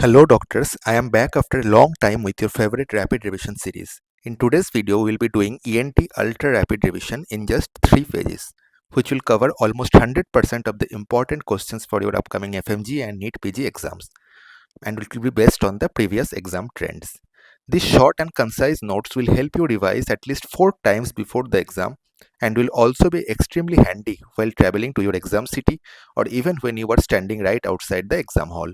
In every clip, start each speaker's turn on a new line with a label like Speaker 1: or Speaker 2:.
Speaker 1: Hello doctors, I am back after a long time with your favorite rapid revision series. In today's video, we will be doing ENT ultra rapid revision in just 3 pages, which will cover almost 100% of the important questions for your upcoming FMGE and NEET PG exams, and it will be based on the previous exam trends. These short and concise notes will help you revise at least 4 times before the exam and will also be extremely handy while traveling to your exam city or even when you are standing right outside the exam hall.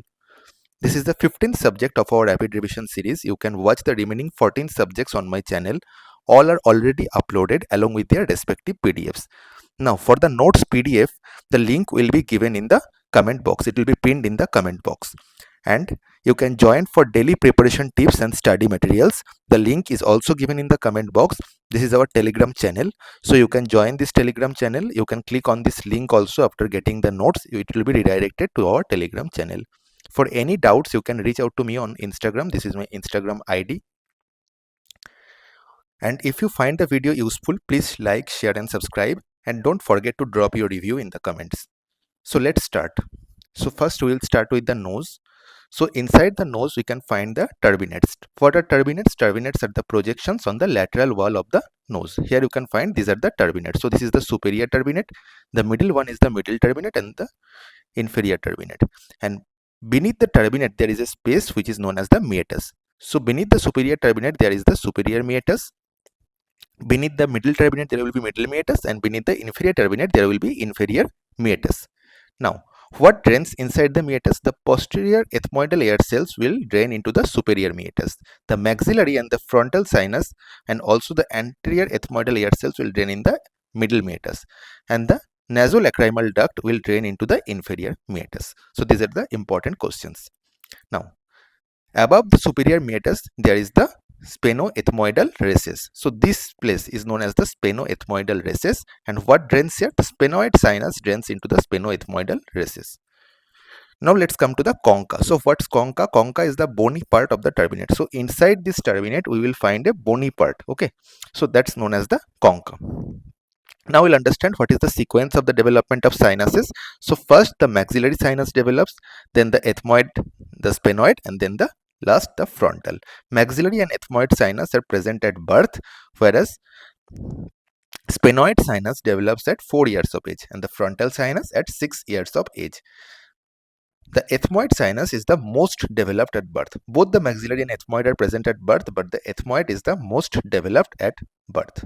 Speaker 1: This is the 15th subject of our rapid revision series. You can watch the remaining 14 subjects on my channel. All are already uploaded along with their respective PDFs. Now for the notes PDF, the link will be given in the comment box. It will be pinned in the comment box. And you can join for daily preparation tips and study materials. The link is also given in the comment box. This is our Telegram channel. So you can join this Telegram channel. You can click on this link also after getting the notes. It will be redirected to our Telegram channel. For any doubts, you can reach out to me on Instagram. This is my Instagram ID. And if you find the video useful, please like, share and subscribe. And don't forget to drop your review in the comments. So let's start. So first we will start with the nose. So inside the nose, we can find the turbinates. What are turbinates? Turbinates are the projections on the lateral wall of the nose. Here you can find these are the turbinates. So this is the superior turbinate. The middle one is the middle turbinate and the inferior turbinate. And beneath the turbinate, there is a space which is known as the meatus. So beneath the superior turbinate, there is the superior meatus. Beneath the middle turbinate, there will be middle meatus, and beneath the inferior turbinate, there will be inferior meatus. Now, what drains inside the meatus? The posterior ethmoidal air cells will drain into the superior meatus. The maxillary and the frontal sinus and also the anterior ethmoidal air cells will drain in the middle meatus. And the nasolacrimal duct will drain into the inferior meatus. So these are the important questions. Now, above the superior meatus, there is the sphenoethmoidal recess. So this place is known as the sphenoethmoidal recess. And what drains here? The sphenoid sinus drains into the sphenoethmoidal recess. Now let's come to the concha. So what's concha? Concha is the bony part of the turbinate. So inside this turbinate, we will find a bony part. Okay. So that's known as the concha. Now we'll understand what is the sequence of the development of sinuses. So first the maxillary sinus develops, then the ethmoid, the sphenoid, and then the last the frontal. Maxillary and ethmoid sinus are present at birth, whereas sphenoid sinus develops at 4 years of age and the frontal sinus at 6 years of age. The ethmoid sinus is the most developed at birth. Both the maxillary and ethmoid are present at birth, but the ethmoid is the most developed at birth.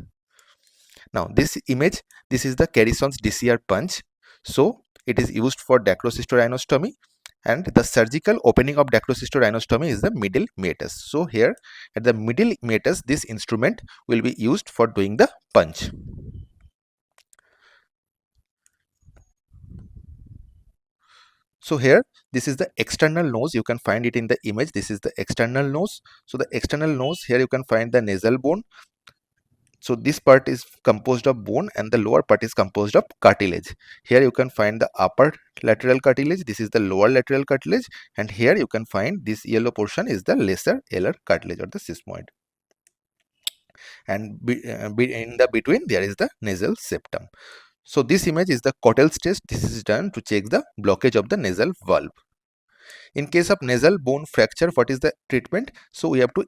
Speaker 1: Now this image, this is the Carisson's DCR punch. So it is used for dacrocystorhinostomy, and the surgical opening of dacrocystorhinostomy is the middle meatus. So here at the middle meatus, this instrument will be used for doing the punch. So here this is the external nose. You can find it in the image. This is the external nose. So the external nose, here you can find the nasal bone. So this part is composed of bone and the lower part is composed of cartilage. Here you can find the upper lateral cartilage. This is the lower lateral cartilage, and here you can find this yellow portion is the lesser alar cartilage or the sesamoid. And in the between there is the nasal septum. So this image is the Cotell's test. This is done to check the blockage of the nasal valve. In case of nasal bone fracture, what is the treatment? So we have to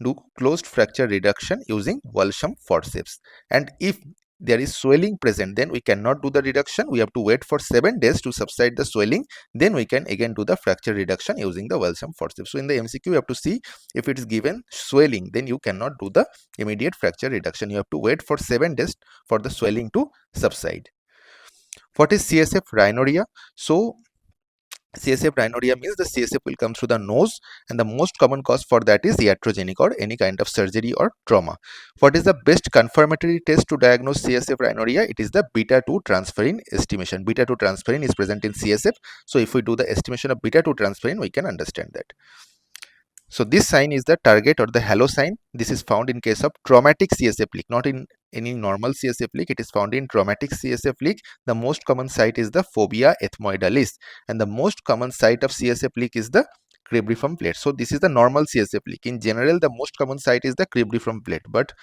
Speaker 1: do closed fracture reduction using Walsham forceps. And if there is swelling present, then we cannot do the reduction. We have to wait for 7 days to subside the swelling. Then we can again do the fracture reduction using the Walsham forceps. So in the MCQ, you have to see if it is given swelling, then you cannot do the immediate fracture reduction. You have to wait for 7 days for the swelling to subside. What is CSF rhinorrhea? So CSF rhinorrhea means the CSF will come through the nose, and the most common cause for that is iatrogenic or any kind of surgery or trauma. What is the best confirmatory test to diagnose CSF rhinorrhea? It is the beta-2 transferrin estimation. Beta-2 transferrin is present in CSF. So if we do the estimation of beta-2 transferrin, we can understand that. So this sign is the target or the halo sign. This is found in case of traumatic CSF leak, not in any normal CSF leak. It is found in traumatic CSF leak. The most common site is the fovea ethmoidalis, and the most common site of CSF leak is the cribriform plate. So this is the normal CSF leak. In general, the most common site is the cribriform plate, but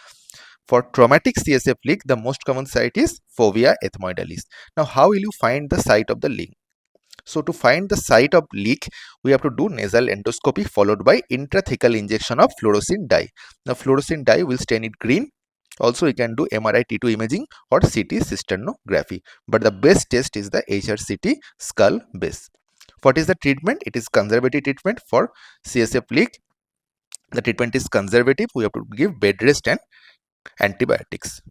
Speaker 1: for traumatic CSF leak, the most common site is fovea ethmoidalis. Now, how will you find the site of the leak? So to find the site of leak, we have to do nasal endoscopy followed by intrathecal injection of fluorescein dye. Now fluorescein dye will stain it green. Also, you can do MRI T2 imaging or CT cysternography. But the best test is the HRCT skull base. What is the treatment? It is conservative treatment for CSF leak. The treatment is conservative. We have to give bed rest and antibiotics.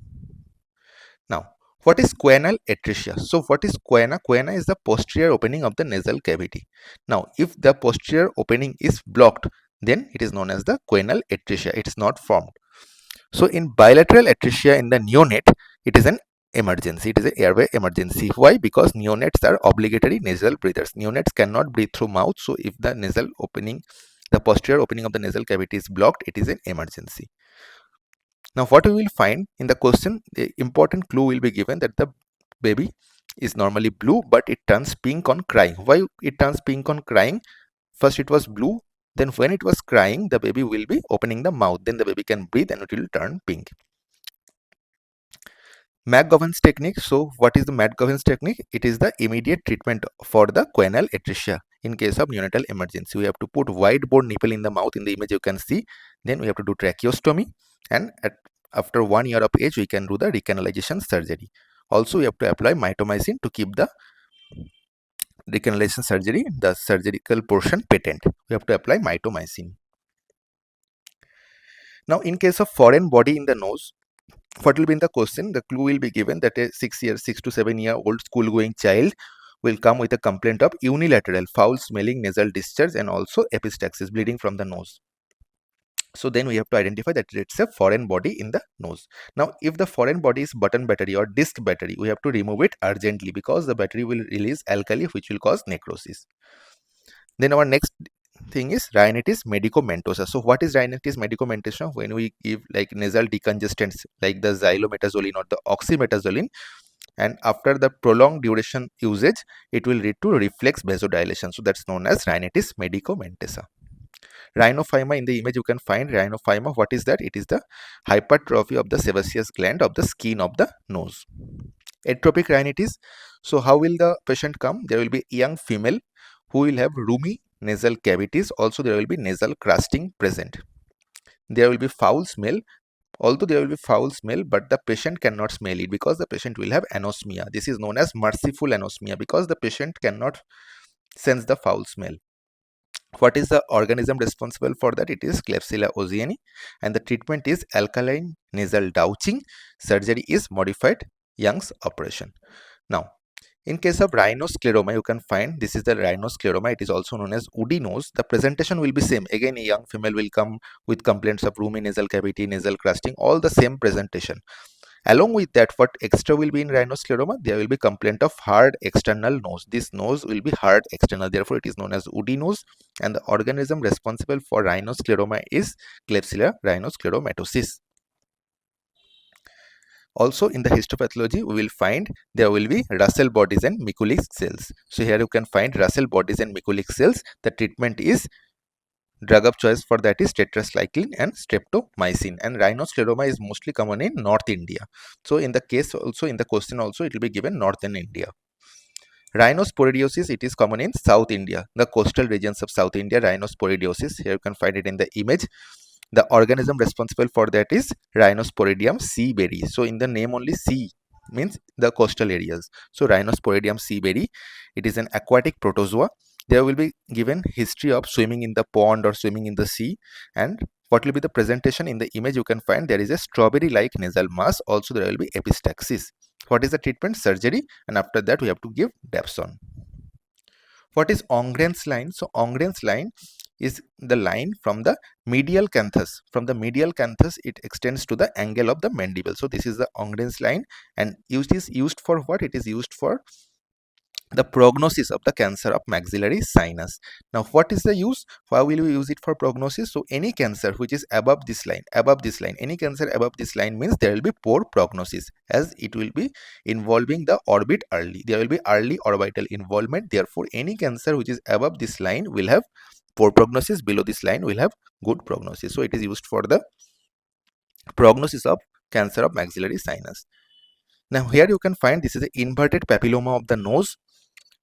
Speaker 1: Now, what is choanal atresia? So, what is choana? Choana is the posterior opening of the nasal cavity. Now, if the posterior opening is blocked, then it is known as the choanal atresia. It is not formed. So, in bilateral atresia in the neonate, it is an emergency. It is an airway emergency. Why? Because neonates are obligatory nasal breathers. Neonates cannot breathe through mouth. So, if the nasal opening, the posterior opening of the nasal cavity is blocked, it is an emergency. Now, what we will find in the question, the important clue will be given that the baby is normally blue, but it turns pink on crying. Why it turns pink on crying? First it was blue, then when it was crying, the baby will be opening the mouth. Then the baby can breathe and it will turn pink. McGovern's technique. So, what is the McGovern's technique? It is the immediate treatment for the choanal atresia. In case of neonatal emergency, we have to put wide bore nipple in the mouth. In the image, you can see. Then we have to do tracheostomy, and after 1 year of age, we can do the recanalization surgery. Also, we have to apply mitomycin to keep the recanalization surgery, the surgical portion patent. We have to apply mitomycin. Now, in case of foreign body in the nose, what will be in the question? The clue will be given that a 6 to 7 year old school going child will come with a complaint of unilateral foul smelling nasal discharge and also epistaxis, bleeding from the nose. So then we have to identify that it's a foreign body in the nose. Now, if the foreign body is button battery or disc battery, we have to remove it urgently because the battery will release alkali, which will cause necrosis. Then our next thing is rhinitis medicamentosa. So what is rhinitis medicamentosa? When we give like nasal decongestants like the xylometazoline or the oxymetazoline, and after the prolonged duration usage, it will lead to reflex vasodilation. So that's known as rhinitis medicamentosa. Rhinophyma, in the image you can find rhinophyma. What is that? It is the hypertrophy of the sebaceous gland of the skin of the nose. Atopic rhinitis. So how will the patient come? There will be a young female who will have roomy nasal cavities. Also there will be nasal crusting present. There will be foul smell. Although there will be foul smell, but the patient cannot smell it because the patient will have anosmia. This is known as merciful anosmia because the patient cannot sense the foul smell. What is the organism responsible for that? It is Klebsiella oziani, and the treatment is alkaline nasal douching. Surgery is modified Young's operation. Now, in case of rhinoscleroma, you can find this is the rhinoscleroma. It is also known as woody nose. The presentation will be same. Again, a young female will come with complaints of roomy nasal cavity, nasal crusting, all the same presentation. Along with that, what extra will be in rhinoscleroma? There will be complaint of hard external nose. This nose will be hard external. Therefore, it is known as woody nose. And the organism responsible for rhinoscleroma is Klebsiella rhinoscleromatosis. Also, in the histopathology, we will find there will be Russell bodies and Mikulicz cells. So here you can find Russell bodies and Mikulicz cells. The treatment is, drug of choice for that is tetracycline and streptomycin, and rhinoscleroma is mostly common in North India. So in the case also, in the question also, it will be given Northern India. Rhinosporidiosis, it is common in South India, the coastal regions of South India. Rhinosporidiosis, here you can find it in the image. The organism responsible for that is Rhinosporidium seaberry. So in the name only, sea means the coastal areas. So Rhinosporidium seaberry, it is an aquatic protozoa. There will be given history of swimming in the pond or swimming in the sea, and what will be the presentation? In the image you can find there is a strawberry like nasal mass. Also there will be epistaxis. What is the treatment? Surgery, and after that we have to give dapsone. What is Ongren's line? So Ongren's line is the line from the medial canthus. From the medial canthus, it extends to the angle of the mandible. So this is the Ongren's line, and it is used for what? It is used for the prognosis of the cancer of maxillary sinus. Now, what is the use? Why will we use it for prognosis? So any cancer which is above this line, any cancer above this line means there will be poor prognosis, as it will be involving the orbit early. There will be early orbital involvement. Therefore, any cancer which is above this line will have poor prognosis. Below this line will have good prognosis. So it is used for the prognosis of cancer of maxillary sinus. Now here you can find this is the inverted papilloma of the nose.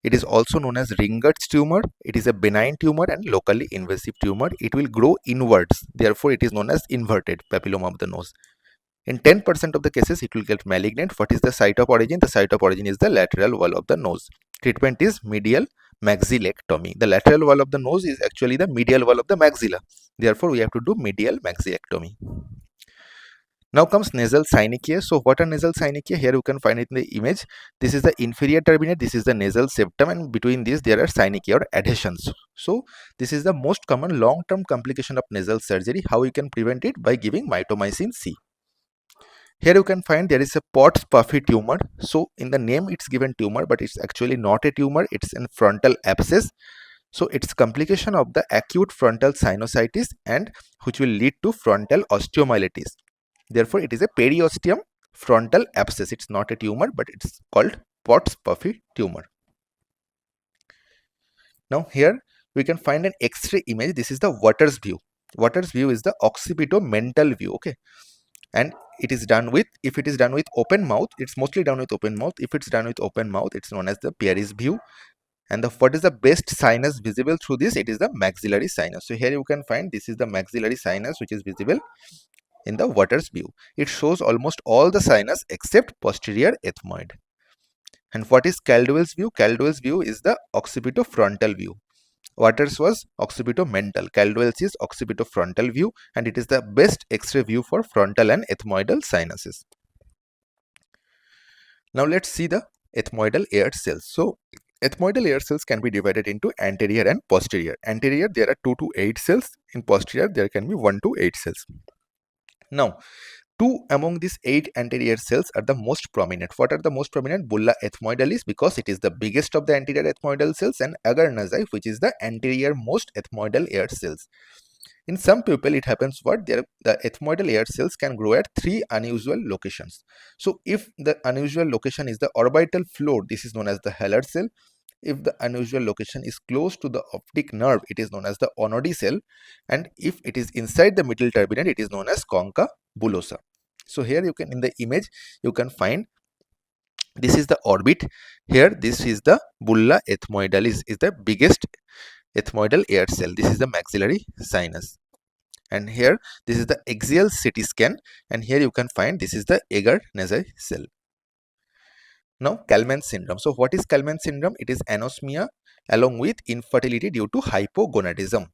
Speaker 1: It is also known as Ringer's tumor. It is a benign tumor and locally invasive tumor. It will grow inwards. Therefore, it is known as inverted papilloma of the nose. In 10% of the cases, it will get malignant. What is the site of origin? The site of origin is the lateral wall of the nose. Treatment is medial maxillectomy. The lateral wall of the nose is actually the medial wall of the maxilla. Therefore, we have to do medial maxillectomy. Now comes nasal synechiae. So what are nasal synechiae? Here you can find it in the image. This is the inferior turbinate, this is the nasal septum, and between these there are synechiae or adhesions. So this is the most common long-term complication of nasal surgery. How you can prevent it? By giving mitomycin C. Here you can find there is a Pott's puffy tumor. So in the name it's given tumor, but it's actually not a tumor. It's in frontal abscess. So it's complication of the acute frontal sinusitis and which will lead to frontal osteomyelitis. Therefore, it is a periosteum frontal abscess. It's not a tumor, but it's called Pott's puffy tumor. Now here we can find an X-ray image. This is the Waters view. Waters view is the occipitomental view. Okay. And it is done with, if it is done with open mouth, it's mostly done with open mouth. If it's done with open mouth, it's known as the Pieris view. And what is the best sinus visible through this? It is the maxillary sinus. So here you can find this is the maxillary sinus which is visible in the Waters view. It shows almost all the sinus except posterior ethmoid. And what is Caldwell's view? Caldwell's view is the occipitofrontal view. Waters was occipitomental. Caldwell's is occipitofrontal view, and it is the best X-ray view for frontal and ethmoidal sinuses. Now let's see the ethmoidal air cells. So ethmoidal air cells can be divided into anterior and posterior. Anterior there are 2 to 8 cells. In posterior there can be 1 to 8 cells. Now, 2 among these 8 anterior cells are the most prominent. What are the most prominent? Bulla ethmoidalis, because it is the biggest of the anterior ethmoidal cells, and agar nasal, which is the anterior most ethmoidal air cells. In some people, it happens what? The ethmoidal air cells can grow at 3 unusual locations. So, if the unusual location is the orbital floor, this is known as the Haller cell. If the unusual location is close to the optic nerve, it is known as the Onodi cell. And if it is inside the middle turbinate, it is known as concha bullosa. So here you can, in the image, you can find this is the orbit. Here, this is the bulla ethmoidalis, is the biggest ethmoidal air cell. This is the maxillary sinus. And here, this is the axial CT scan. And here you can find this is the agar nasal cell. Now, Kallmann syndrome. So, what is Kallmann syndrome? It is anosmia along with infertility due to hypogonadism.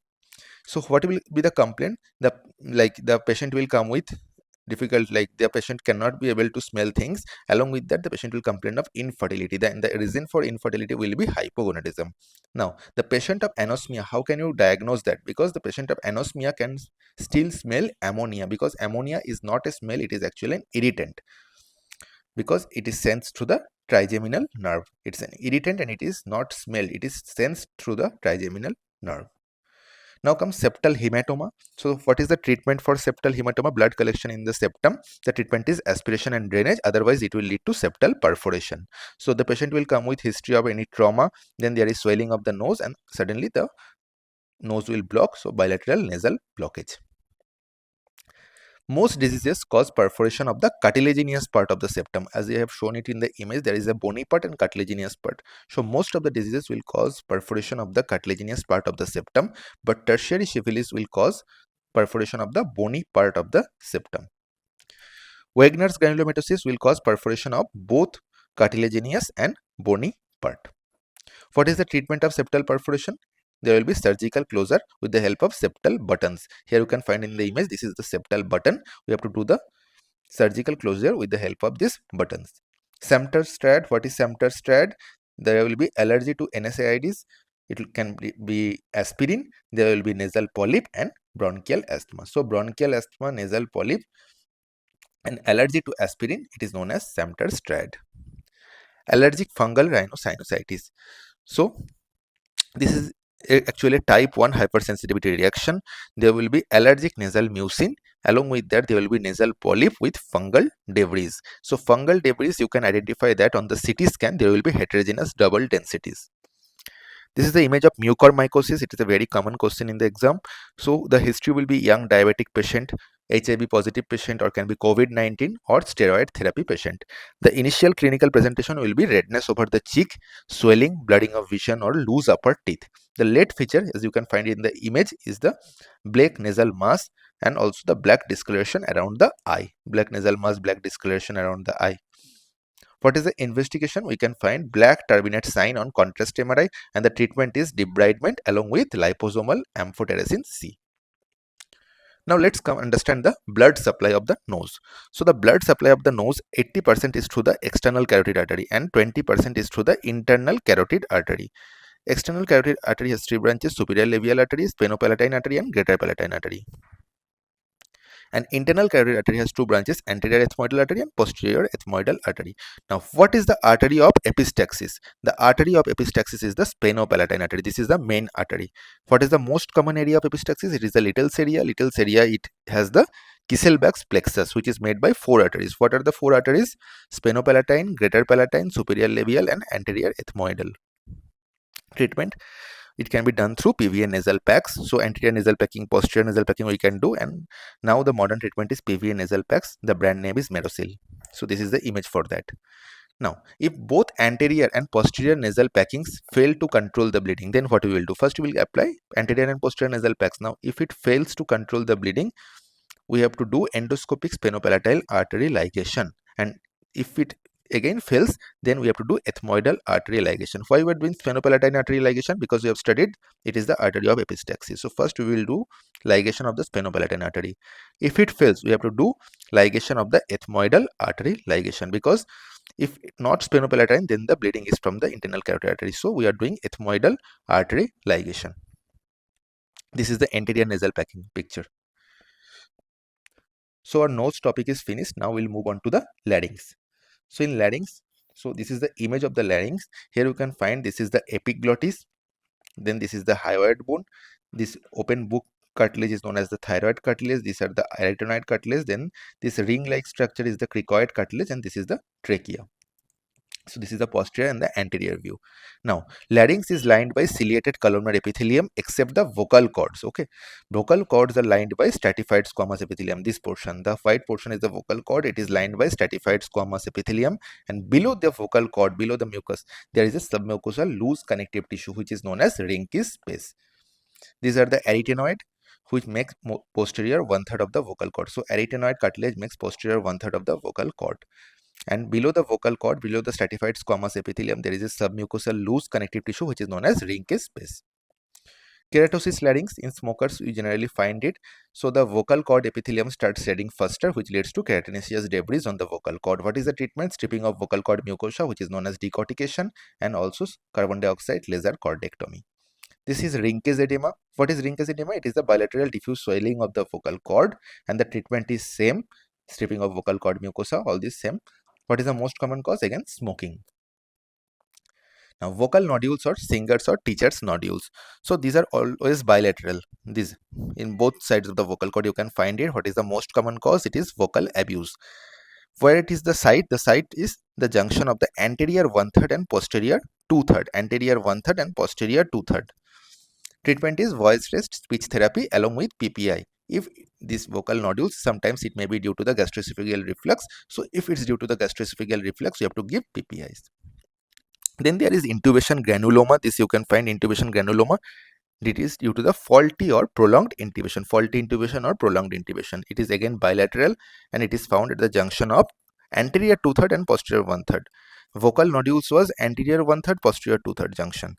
Speaker 1: So, what will be the complaint? The patient will come with difficult, like the patient cannot be able to smell things. Along with that, the patient will complain of infertility. Then the reason for infertility will be hypogonadism. Now, the patient of anosmia, how can you diagnose that? Because the patient of anosmia can still smell ammonia, because ammonia is not a smell, it is actually an irritant, because it is sensed through the trigeminal nerve. It's an irritant and it is not smelled, it is sensed through the trigeminal nerve. Now comes septal hematoma. So what is the treatment for septal hematoma? Blood collection in the septum. The treatment is aspiration and drainage, otherwise it will lead to septal perforation. So the patient will come with history of any trauma, then there is swelling of the nose and suddenly the nose will block, so bilateral nasal blockage. Most diseases cause perforation of the cartilaginous part of the septum. As I have shown it in the image, there is a bony part and cartilaginous part. So most of the diseases will cause perforation of the cartilaginous part of the septum, but tertiary syphilis will cause perforation of the bony part of the septum. Wegener's granulomatosis will cause perforation of both cartilaginous and bony part. What is the treatment of septal perforation? There will be surgical closure with the help of septal buttons. Here you can find in the image, this is the septal button. We have to do the surgical closure with the help of these buttons. Samterstrad, what is Samterstrad? There will be allergy to NSAIDs. It can be aspirin. There will be nasal polyp and bronchial asthma. So bronchial asthma, nasal polyp and allergy to aspirin, it is known as Samterstrad. Allergic fungal rhinosinusitis. So this is actually type 1 hypersensitivity reaction. There will be allergic nasal mucin. Along with that, there will be nasal polyp with fungal debris. So fungal debris, you can identify that on the CT scan. There will be heterogeneous double densities. This is the image of mucormycosis. It is a very common question in the exam. So the history will be young diabetic patient HIV positive patient, or can be COVID-19 or steroid therapy patient. The initial clinical presentation will be redness over the cheek, swelling, blurring of vision, or loose upper teeth. The late feature, as you can find in the image, is the black nasal mass and also the black discoloration around the eye. Black nasal mass, black discoloration around the eye. What is the investigation? We can find black turbinate sign on contrast MRI, and the treatment is debridement along with liposomal amphotericin C. Now let's come understand the blood supply of the nose. So the blood supply of the nose, 80% is through the external carotid artery and 20% is through the internal carotid artery. External carotid artery has three branches: superior labial artery, sphenopalatine artery, and greater palatine artery. And internal carotid artery has two branches: anterior ethmoidal artery and posterior ethmoidal artery. Now, what is the artery of epistaxis? The artery of epistaxis is the sphenopalatine artery. This is the main artery. What is the most common area of epistaxis? It is the Little's area. Little's area, it has the Kisselbach's plexus, which is made by four arteries. What are the four arteries? Sphenopalatine, greater palatine, superior labial, and anterior ethmoidal. Treatment: it can be done through PVA nasal packs. So anterior nasal packing, posterior nasal packing we can do, and now the modern treatment is PVA nasal packs. The brand name is Merosil. So this is the image for that. Now, if both anterior and posterior nasal packings fail to control the bleeding, then what we will do? First, we will apply anterior and posterior nasal packs. Now, if it fails to control the bleeding, we have to do endoscopic sphenopalatine artery ligation, and if it again fails, then we have to do ethmoidal artery ligation. Why we are doing sphenopalatine artery ligation? Because we have studied it is the artery of epistaxis. So first we will do ligation of the sphenopalatine artery. If it fails, we have to do ligation of the ethmoidal artery ligation, because if not sphenopalatine, then the bleeding is from the internal carotid artery. So we are doing ethmoidal artery ligation. This is the anterior nasal packing picture. So our nose topic is finished. Now we'll move on to the larynx. So in larynx, so this is the image of the larynx. Here you can find this is the epiglottis. Then this is the hyoid bone. This open book cartilage is known as the thyroid cartilage. These are the arytenoid cartilage. Then this ring-like structure is the cricoid cartilage, and this is the trachea. So this is the posterior and the anterior view. Now, larynx is lined by ciliated columnar epithelium except the vocal cords. Okay, vocal cords are lined by stratified squamous epithelium. This portion, the white portion, is the vocal cord. It is lined by stratified squamous epithelium, and below the vocal cord, below the mucus, there is a submucosal loose connective tissue which is known as Rinke's space. These are the arytenoid, which makes posterior 1/3 of the vocal cord. So arytenoid cartilage makes posterior 1/3 of the vocal cord. And below the vocal cord, below the stratified squamous epithelium, there is a submucosal loose connective tissue which is known as Rinke's space. Keratosis larynx, in smokers we generally find it. So the vocal cord epithelium starts shedding faster, which leads to keratinaceous debris on the vocal cord. What is the treatment? Stripping of vocal cord mucosa, which is known as decortication, and also carbon dioxide laser cordectomy. This is Rinke's edema. What is Rinke's edema? It is the bilateral diffuse swelling of the vocal cord, and the treatment is same. Stripping of vocal cord mucosa, all this same. What is the most common cause? Again, smoking. Now, vocal nodules or singers or teachers nodules. So these are always bilateral. These in both sides of the vocal cord you can find it. What is the most common cause? It is vocal abuse. Where it is the site? The site is the junction of the anterior 1/3 and posterior 2/3. Anterior 1/3 and posterior 2/3. Treatment is voice rest, speech therapy along with PPI. If these vocal nodules, sometimes it may be due to the gastroesophageal reflux. So if it's due to the gastroesophageal reflux, you have to give PPIs. Then there is intubation granuloma. This you can find intubation granuloma. It is due to the faulty or prolonged intubation. Faulty intubation or prolonged intubation. It is again bilateral, and it is found at the junction of anterior 2/3 and posterior 1/3. Vocal nodules was anterior 1/3, posterior 2/3 junction.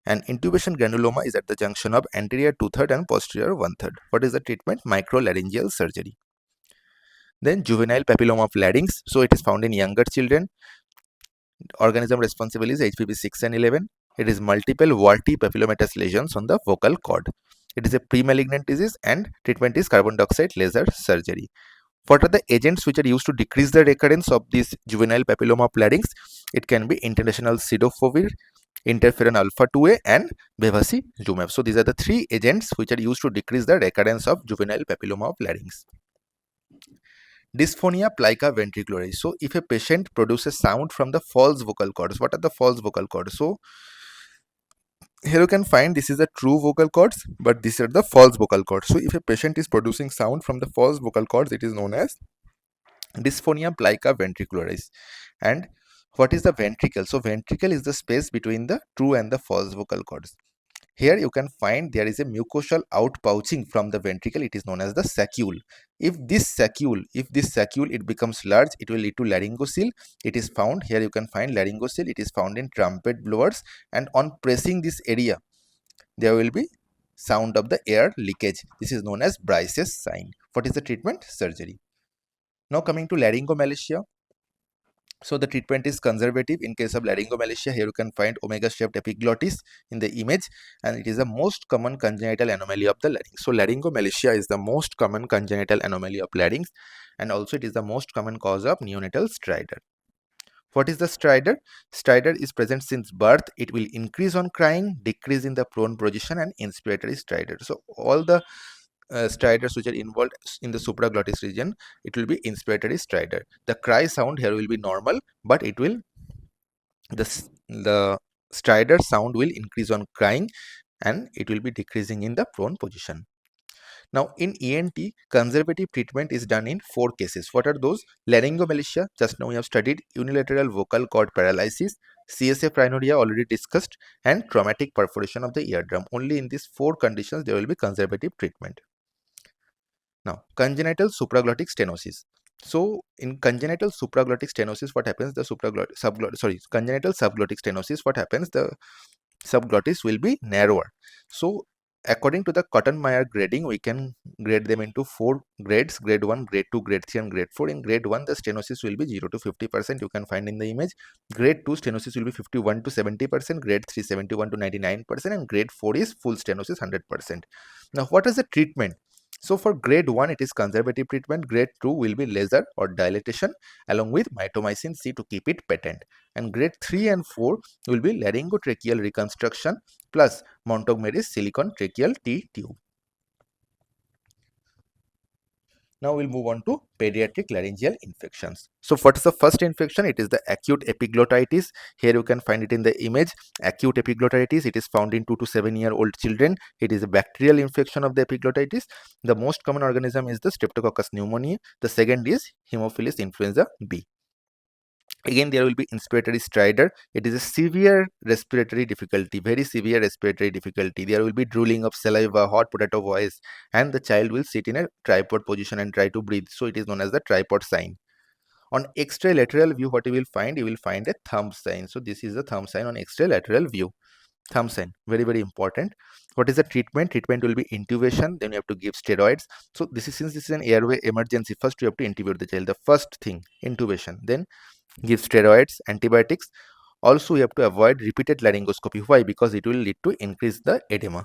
Speaker 1: And intubation granuloma is at the junction of anterior 2/3 and posterior 1/3. What is the treatment? Microlaryngeal surgery. Then juvenile papilloma of larynx. So it is found in younger children. Organism responsible is HPV 6 and 11. It is multiple warty papillomatous lesions on the vocal cord. It is a pre-malignant disease, and treatment is carbon dioxide laser surgery. What are the agents which are used to decrease the recurrence of this juvenile papilloma of larynx? It can be international cidofovir, interferon alpha 2A, and bevacizumab. So these are the three agents which are used to decrease the recurrence of juvenile papilloma of larynx. Dysphonia plica ventricularis. So if a patient produces sound from the false vocal cords, what are the false vocal cords? So Here you can find this is the true vocal cords, but these are the false vocal cords. So if a patient is producing sound from the false vocal cords, it is known as dysphonia plica ventricularis. And what is the ventricle? So ventricle is the space between the true and the false vocal cords. Here you can find there is a mucosal outpouching from the ventricle. It is known as the saccule. If this saccule it becomes large, it will lead to laryngocele. It is found here. You can find laryngocele. It is found in trumpet blowers, and on pressing this area, there will be sound of the air leakage. This is known as Bryce's sign. What is the treatment? Surgery. Now coming to laryngomalacia. So the treatment is conservative. In case of laryngomalacia, here you can find omega-shaped epiglottis in the image, and it is the most common congenital anomaly of the larynx. So laryngomalacia is the most common congenital anomaly of larynx, and also it is the most common cause of neonatal stridor. What is the stridor? Stridor is present since birth. It will increase on crying, decrease in the prone position, and inspiratory stridor. So all the stridors which are involved in the supraglottis region, it will be inspiratory stridor. The cry sound here will be normal, but it will the stridor sound will increase on crying, and it will be decreasing in the prone position. Now in ENT, conservative treatment is done in 4 cases. What are those? Laryngomalacia, just now we have studied, unilateral vocal cord paralysis, CSF rhinorrhea already discussed, and traumatic perforation of the eardrum. Only in these 4 conditions there will be conservative treatment. Now, congenital supraglottic stenosis. So, in congenital supraglottic stenosis, what happens? Congenital subglottic stenosis, what happens? The subglottis will be narrower. So, according to the Cotton-Meyer grading, we can grade them into 4 grades: grade 1, grade 2, grade 3, and grade 4. In grade 1, the stenosis will be 0 to 50%. You can find in the image. Grade 2 stenosis will be 51 to 70%. Grade 3 71 to 99%, and grade 4 is full stenosis 100%. Now, what is the treatment? So for grade 1, it is conservative treatment. Grade 2 will be laser or dilatation along with mitomycin C to keep it patent. And grade 3 and 4 will be laryngotracheal reconstruction plus Montgomery's silicone tracheal T tube. Now we'll move on to pediatric laryngeal infections. So what is the first infection? It is the acute epiglottitis. Here you can find it in the image. Acute epiglottitis, it is found in 2 to 7-year-old children. It is a bacterial infection of the epiglottitis. The most common organism is the Streptococcus pneumoniae. The second is Haemophilus influenza B. Again, there will be inspiratory stridor. It is a severe respiratory difficulty, very severe respiratory difficulty. There will be drooling of saliva, hot potato voice, and the child will sit in a tripod position and try to breathe. So it is known as the tripod sign. On X-ray lateral view, what you will find? You will find a thumb sign. So this is the thumb sign on X-ray lateral view. Thumb sign, very, very important. What is the treatment? Treatment will be intubation. Then you have to give steroids. So since this is an airway emergency, first you have to intubate the child. The first thing, intubation. Then give steroids, antibiotics. Also, you have to avoid repeated laryngoscopy. Why? Because it will lead to increase the edema.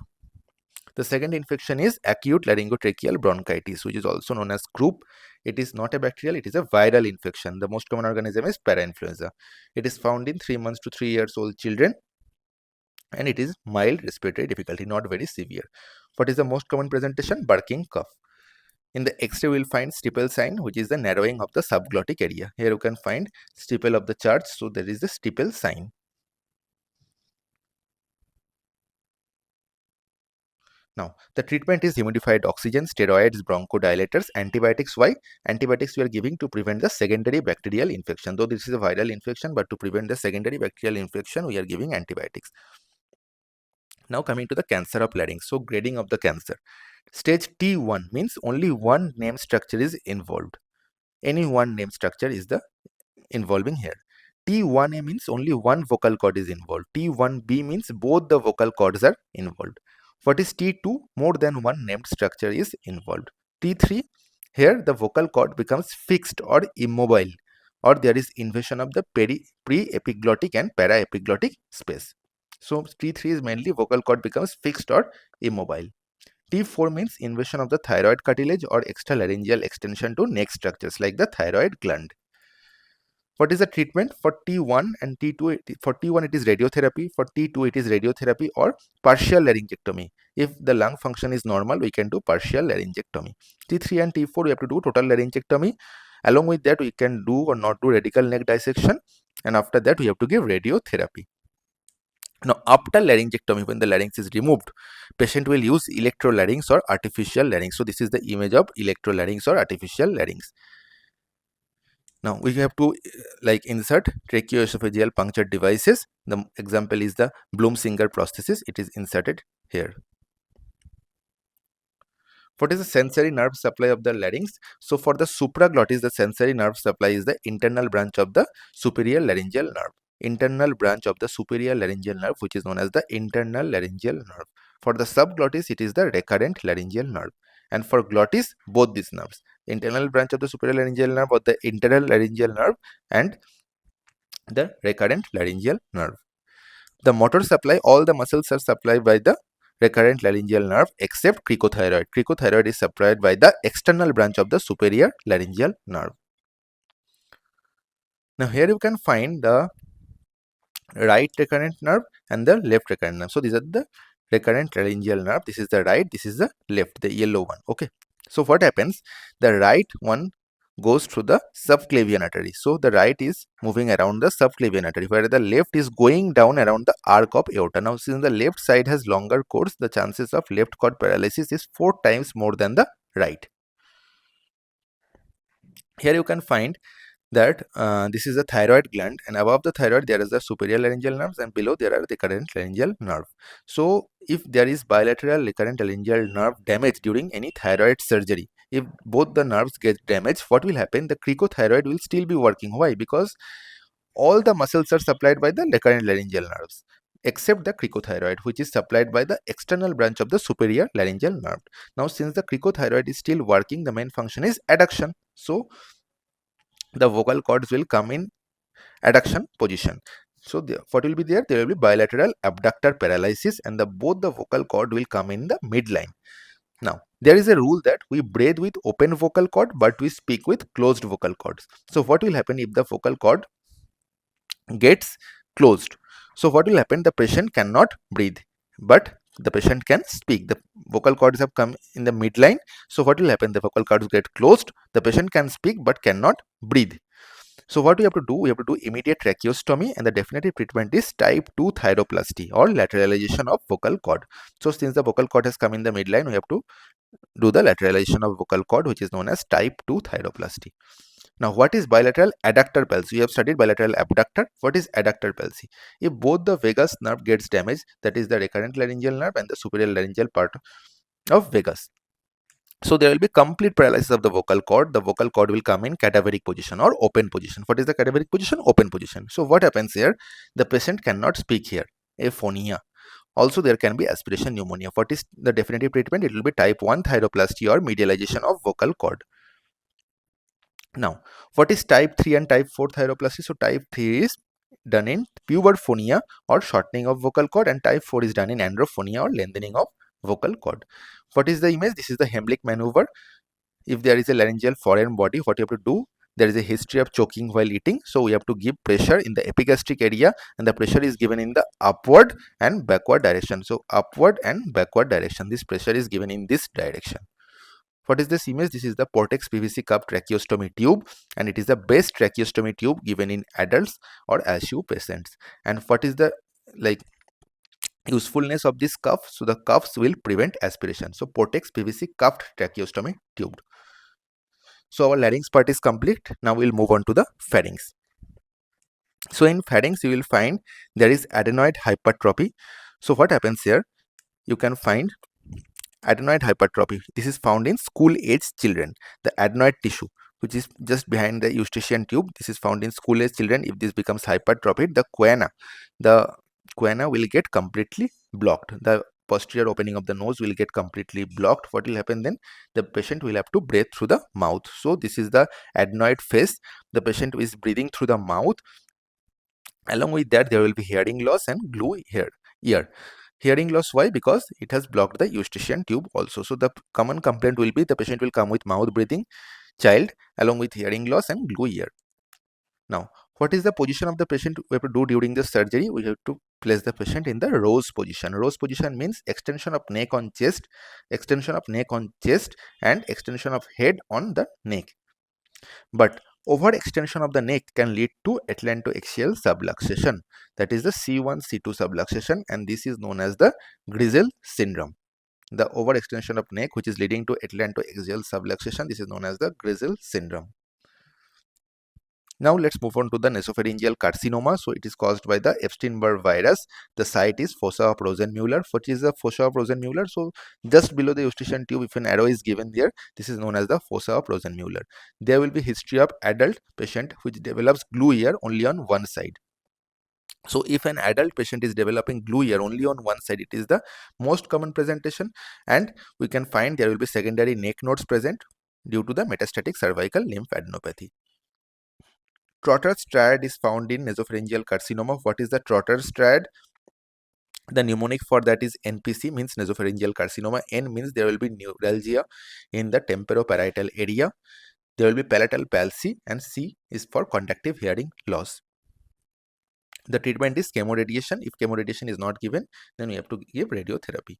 Speaker 1: The second infection is acute laryngotracheal bronchitis, which is also known as croup. It is not a bacterial, it is a viral infection. The most common organism is parainfluenza. It is found in 3 months to 3 years old children, and it is mild respiratory difficulty, not very severe. What is the most common presentation? Barking cough. In the X-ray, we will find stipple sign, which is the narrowing of the subglottic area. Here you can find stipple of the church, so there is the stipple sign. Now, the treatment is humidified oxygen, steroids, bronchodilators, antibiotics. Why? Antibiotics we are giving to prevent the secondary bacterial infection. Though this is a viral infection, but to prevent the secondary bacterial infection, we are giving antibiotics. Now coming to the cancer of larynx. So grading of the cancer. Stage T1 means only one name structure is involved. Any one name structure is the involving here. T1A means only one vocal cord is involved. T1B means both the vocal cords are involved. What is T2? More than one named structure is involved. T3, here the vocal cord becomes fixed or immobile, or there is invasion of the pre-epiglottic and para-epiglottic space. So T3 is mainly vocal cord becomes fixed or immobile. T4 means invasion of the thyroid cartilage or extralaryngeal extension to neck structures like the thyroid gland. What is the treatment for T1 and T2? For T1 it is radiotherapy, for T2 it is radiotherapy or partial laryngectomy. If the lung function is normal, we can do partial laryngectomy. T3 and T4 we have to do total laryngectomy. Along with that, we can do or not do radical neck dissection, and after that we have to give radiotherapy. Now, after laryngectomy, when the larynx is removed, patient will use electrolarynx or artificial larynx. So, this is the image of electrolarynx or artificial larynx. Now, we have to insert tracheoesophageal puncture devices. The example is the Bloom-Singer prosthesis. It is inserted here. What is the sensory nerve supply of the larynx? So, for the supraglottis, the sensory nerve supply is the internal branch of the superior laryngeal nerve. Internal branch of the superior laryngeal nerve, which is known as the internal laryngeal nerve. For the subglottis, it is the recurrent laryngeal nerve. And for glottis, both these nerves, internal branch of the superior laryngeal nerve or the internal laryngeal nerve and the recurrent laryngeal nerve. The motor supply, all the muscles are supplied by the recurrent laryngeal nerve except cricothyroid. Cricothyroid is supplied by the external branch of the superior laryngeal nerve. Now here you can find the right recurrent nerve and the left recurrent nerve. So these are the recurrent laryngeal nerve. This is the right, this is the left, the yellow one. Okay. So what happens? The right one goes through the subclavian artery. So the right is moving around the subclavian artery, where the left is going down around the arc of aorta. Now, since the left side has longer course, the chances of left cord paralysis is 4 times more than the right. Here you can find that this is the thyroid gland, and above the thyroid there is the superior laryngeal nerves, and below there are the recurrent laryngeal nerve. So if there is bilateral recurrent laryngeal nerve damage during any thyroid surgery, if both the nerves get damaged, what will happen? The cricothyroid will still be working. Why? Because all the muscles are supplied by the recurrent laryngeal nerves except the cricothyroid, which is supplied by the external branch of the superior laryngeal nerve. Now, since the cricothyroid is still working, the main function is adduction. So the vocal cords will come in adduction position. So what will be there? There will be bilateral abductor paralysis, and both the vocal cord will come in the midline. Now, there is a rule that we breathe with open vocal cord, but we speak with closed vocal cords. So what will happen if the vocal cord gets closed? So what will happen? The patient cannot breathe, but the patient can speak. The vocal cords have come in the midline. So what will happen? The vocal cords get closed. The patient can speak but cannot breathe. So what we have to do? We have to do immediate tracheostomy, and the definitive treatment is type 2 thyroplasty or lateralization of vocal cord. So since the vocal cord has come in the midline, we have to do the lateralization of vocal cord, which is known as type 2 thyroplasty. Now, what is bilateral adductor palsy? We have studied bilateral abductor. What is adductor palsy? If both the vagus nerve gets damaged, that is the recurrent laryngeal nerve and the superior laryngeal part of vagus. So there will be complete paralysis of the vocal cord. The vocal cord will come in cadaveric position or open position. What is the cadaveric position? Open position. So what happens here? The patient cannot speak here. Aphonia. Also, there can be aspiration pneumonia. What is the definitive treatment? It will be type 1 thyroplasty or medialization of vocal cord. Now, what is type 3 and type 4 thyroplasty? So type 3 is done in puberphonia or shortening of vocal cord, and type 4 is done in androphonia or lengthening of vocal cord. What is the image? This is the Heimlich maneuver. If there is a laryngeal foreign body, what you have to do? There is a history of choking while eating, so we have to give pressure in the epigastric area, and the pressure is given in the upward and backward direction. So upward and backward direction, this pressure is given in this direction. What is this image? This is the Portex PVC cup tracheostomy tube, and it is the best tracheostomy tube given in adults or ICU patients. And what is the usefulness of this cuff? So the cuffs will prevent aspiration. So Portex PVC cupped tracheostomy tube. So our larynx part is complete. Now we'll move on to the pharynx. So in pharynx, you will find there is adenoid hypertrophy. So what happens here? You can find adenoid hypertrophy. This is found in school-age children. The adenoid tissue, which is just behind the eustachian tube, this is found in school-age children. If this becomes hypertrophied, the choana will get completely blocked. The posterior opening of the nose will get completely blocked. What will happen then? The patient will have to breathe through the mouth. So this is the adenoid phase. The patient is breathing through the mouth. Along with that, there will be hearing loss and glue ear. Hearing loss, why? Because it has blocked the eustachian tube also. So the common complaint will be the patient will come with mouth breathing child along with hearing loss and glue ear. Now, what is the position of the patient we have to do during the surgery? We have to place the patient in the rose position. Rose position means extension of neck on chest, extension of neck on chest, and extension of head on the neck. But Overextension of the neck can lead to atlantoaxial subluxation, that is the C1 C2 subluxation, and this is known as the Grizzle syndrome. The overextension of neck which is leading to atlantoaxial subluxation, this is known as the Grizzle syndrome. Now let's move on to the nasopharyngeal carcinoma. So it is caused by the Epstein-Barr virus. The site is fossa of Rosenmuller. What is the fossa of Rosenmuller? So just below the eustachian tube, if an arrow is given there, this is known as the fossa of Rosenmuller. There will be history of adult patient which develops glue ear only on one side. So if an adult patient is developing glue ear only on one side, it is the most common presentation, and we can find there will be secondary neck nodes present due to the metastatic cervical lymphadenopathy. Trotter's triad is found in nasopharyngeal carcinoma. What is the Trotter's triad? The mnemonic for that is NPC, means nasopharyngeal carcinoma. N means there will be neuralgia in the temporoparietal area. There will be palatal palsy, and C is for conductive hearing loss. The treatment is chemoradiation. If chemoradiation is not given, then we have to give radiotherapy.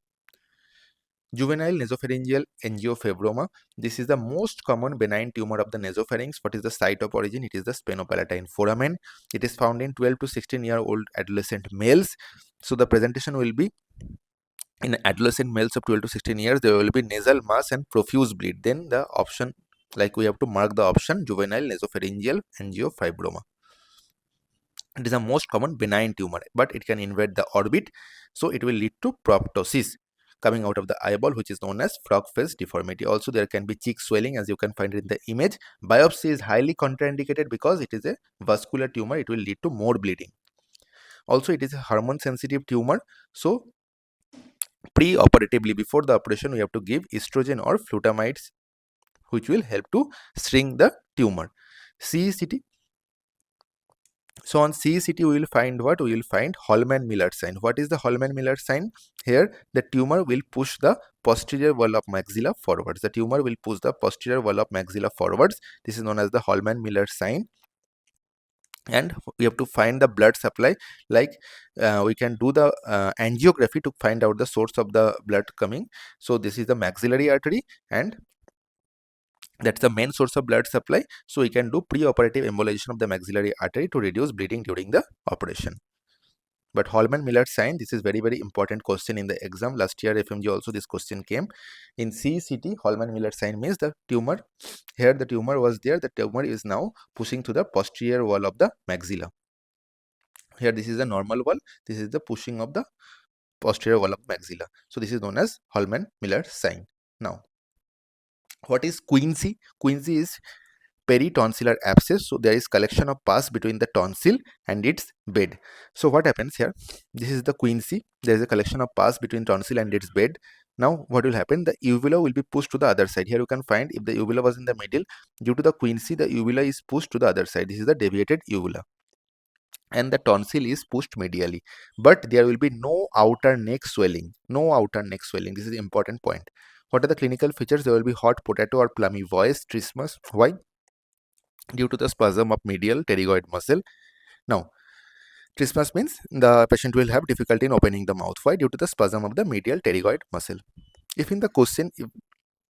Speaker 1: Juvenile nasopharyngeal angiofibroma. This is the most common benign tumor of the nasopharynx. What is the site of origin? It is the sphenopalatine foramen. It is found in 12 to 16-year-old adolescent males. So the presentation will be in adolescent males of 12 to 16 years, there will be nasal mass and profuse bleed. Then the option, like we have to mark the option juvenile nasopharyngeal angiofibroma. It is the most common benign tumor, but it can invade the orbit, so it will lead to proptosis coming out of the eyeball, which is known as frog face deformity. Also, there can be cheek swelling, as you can find in the image. Biopsy is highly contraindicated because it is a vascular tumor. It will lead to more bleeding. Also, it is a hormone sensitive tumor, so pre-operatively, before the operation, we have to give estrogen or flutamides, which will help to shrink the tumor. CECT. So on CECT, we will find what? We will find Holman-Miller sign. What is the Holman-Miller sign? Here, the tumor will push the posterior wall of maxilla forwards. The tumor will push the posterior wall of maxilla forwards. This is known as the Holman-Miller sign. And we have to find the blood supply, like we can do the angiography to find out the source of the blood coming. So this is the maxillary artery, and that's the main source of blood supply. So we can do pre-operative embolization of the maxillary artery to reduce bleeding during the operation. But Holman-Miller sign, this is very important question in the exam. Last year FMG also this question came. In CCT, Holman-Miller sign means the tumor, here the tumor was there, the tumor is now pushing to the posterior wall of the maxilla. Here this is the normal wall, this is the pushing of the posterior wall of maxilla. So this is known as Holman-Miller sign. Now, what is quinsy? Quinsy is peritonsillar abscess. So there is collection of pus between the tonsil and its bed. So what happens here? This is the quinsy. There is a collection of pus between tonsil and its bed. Now what will happen? The uvula will be pushed to the other side. Here you can find if the uvula was in the middle, due to the quinsy, the uvula is pushed to the other side. This is the deviated uvula. And the tonsil is pushed medially. But there will be no outer neck swelling. No outer neck swelling. This is the important point. What are the clinical features? There will be hot potato or plummy voice, trismus. Why? Due to the spasm of medial pterygoid muscle. Now, trismus means the patient will have difficulty in opening the mouth. Why? Due to the spasm of the medial pterygoid muscle. If in the question, if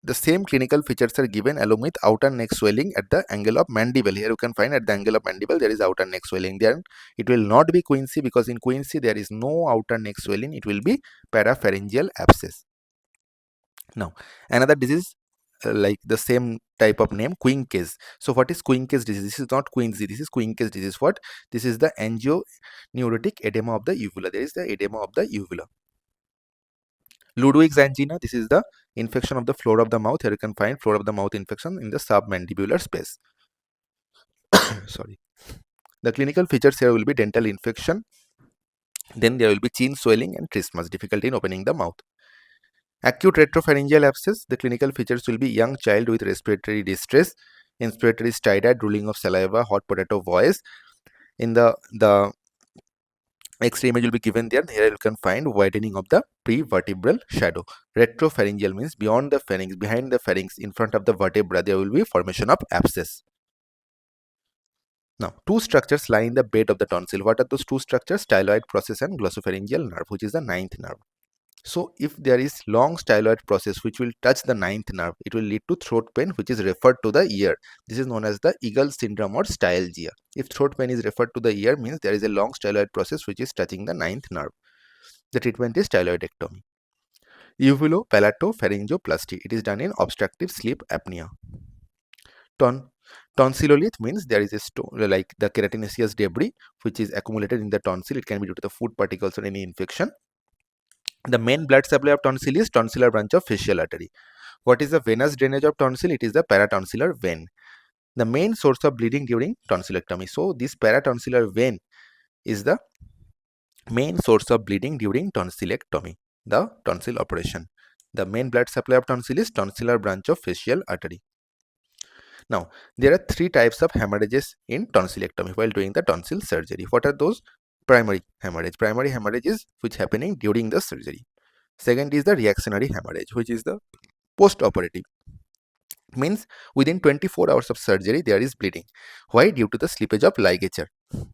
Speaker 1: the same clinical features are given along with outer neck swelling at the angle of mandible, here you can find at the angle of mandible there is outer neck swelling. Then it will not be quinsy, because in quinsy there is no outer neck swelling. It will be parapharyngeal abscess. Now, another disease like the same type of name, Quincke's. So what is Quincke's disease? This is not quinsy, this is Quincke's disease. What? This is the angioneurotic edema of the uvula. There is the edema of the uvula. Ludwig's angina, this is the infection of the floor of the mouth. Here you can find floor of the mouth infection in the submandibular space. Sorry. The clinical features here will be dental infection. Then there will be chin swelling and trismus, difficulty in opening the mouth. Acute retropharyngeal abscess, the clinical features will be young child with respiratory distress, inspiratory stridor, drooling of saliva, hot potato voice. In the X-ray image will be given there. Here you can find widening of the prevertebral shadow. Retropharyngeal means beyond the pharynx, behind the pharynx, in front of the vertebra, there will be formation of abscess. Now, two structures lie in the bed of the tonsil. What are those two structures? Styloid process and glossopharyngeal nerve, which is the ninth nerve. So if there is long styloid process which will touch the ninth nerve, it will lead to throat pain which is referred to the ear. This is known as the Eagle syndrome or stylgia. If throat pain is referred to the ear, means there is a long styloid process which is touching the ninth nerve. The treatment is styloidectomy. Uvulopalatopharyngoplasty. It is done in obstructive sleep apnea. Tonsillolith means there is a stone like the keratinaceous debris which is accumulated in the tonsil. It can be due to the food particles or any infection. The main blood supply of tonsil is tonsillar branch of facial artery. What is the venous drainage of tonsil? It is the paratonsillar vein. The main source of bleeding during tonsillectomy. So this paratonsillar vein is the main source of bleeding during tonsillectomy, the tonsil operation. The main blood supply of tonsil is tonsillar branch of facial artery. Now, there are three types of hemorrhages in tonsillectomy while doing the tonsil surgery. What are those? Primary hemorrhage. Primary hemorrhage is which happening during the surgery. Second is the reactionary hemorrhage, which is the post-operative. Means within 24 hours of surgery there is bleeding. Why? Due to the slippage of ligature,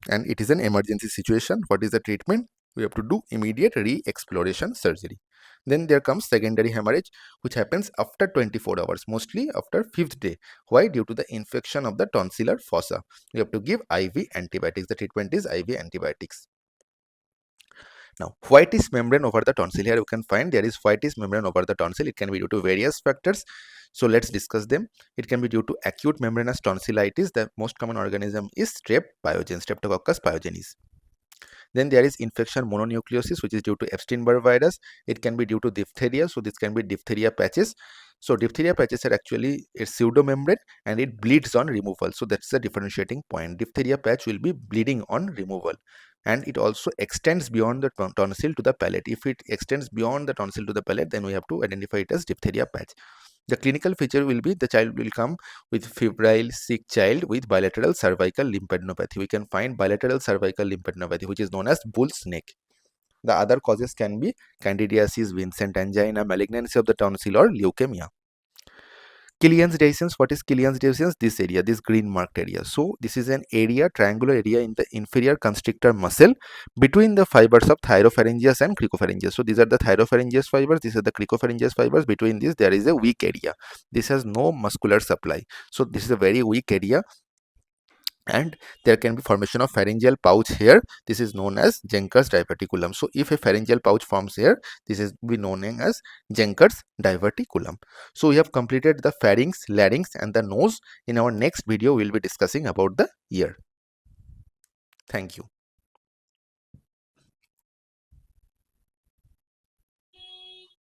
Speaker 1: and it is an emergency situation. What is the treatment? We have to do immediate re-exploration surgery. Then there comes secondary hemorrhage, which happens after 24 hours, mostly after 5th day. Why? Due to the infection of the tonsillar fossa. We have to give IV antibiotics. The treatment is IV antibiotics. Now, whitish membrane over the tonsil. Here you can find there is whitish membrane over the tonsil. It can be due to various factors. So let's discuss them. It can be due to acute membranous tonsillitis. The most common organism is Strep pyogenes, Streptococcus pyogenes. Then there is infection mononucleosis, which is due to Epstein-Barr virus. It can be due to diphtheria. So this can be diphtheria patches. So diphtheria patches are actually a pseudomembrane and it bleeds on removal. So that's the differentiating point. Diphtheria patch will be bleeding on removal. And it also extends beyond the tonsil to the palate. If it extends beyond the tonsil to the palate, then we have to identify it as diphtheria patch. The clinical feature will be the child will come with febrile, sick child with bilateral cervical lymphadenopathy. We can find bilateral cervical lymphadenopathy, which is known as bull's neck. The other causes can be candidiasis, Vincent angina, malignancy of the tonsil, or leukemia. Killian's dehiscence. What is Killian's dehiscence? This area, this green marked area. So this is an area, triangular area in the inferior constrictor muscle between the fibers of thyropharyngeus and cricopharyngeus. So these are the thyropharyngeus fibers, these are the cricopharyngeus fibers. Between this there is a weak area. This has no muscular supply. So this is a very weak area. And there can be formation of pharyngeal pouch here. This is known as Jenker's diverticulum. So if a pharyngeal pouch forms here, this is be known as Jenker's diverticulum. So we have completed the pharynx, larynx and the nose. In our next video we will be discussing about the ear. Thank you.